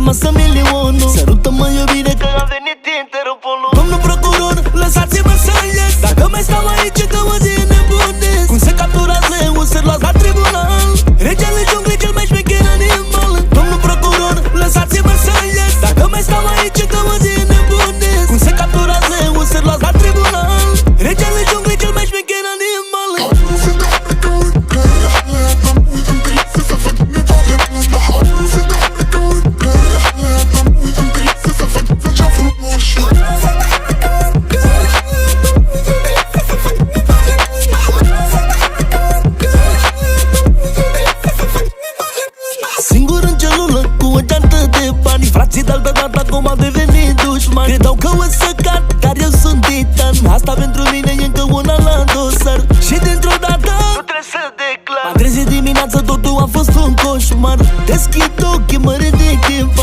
masă milionul. Sărută-mă iubire că a venit Interpolul. Domnul procuror, lăsați-mă să ies. Dacă mai stau aici că o zi nebunesc. Cum se capturează un ser luați la tribunal. Regele junglei cel mai șmecher animal. Domnul procuror, lăsați-mă să ies. Dacă mai stau aici că o zi nebunesc. Cum se capturează un ser luați la tribunal. Regele junglei cel mai șmecher animal. Singur în celulă cu o geantă de bani. Frații de-altă dată acum am devenit dușmani. Credeau că o să cad, dar eu sunt titan. Asta pentru mine e încă una la dosar. Și dintr-o dată nu trebuie să declar. M-am trezit dimineața, totul a fost un coșmar. Deschid ochii, mă ridic din pat.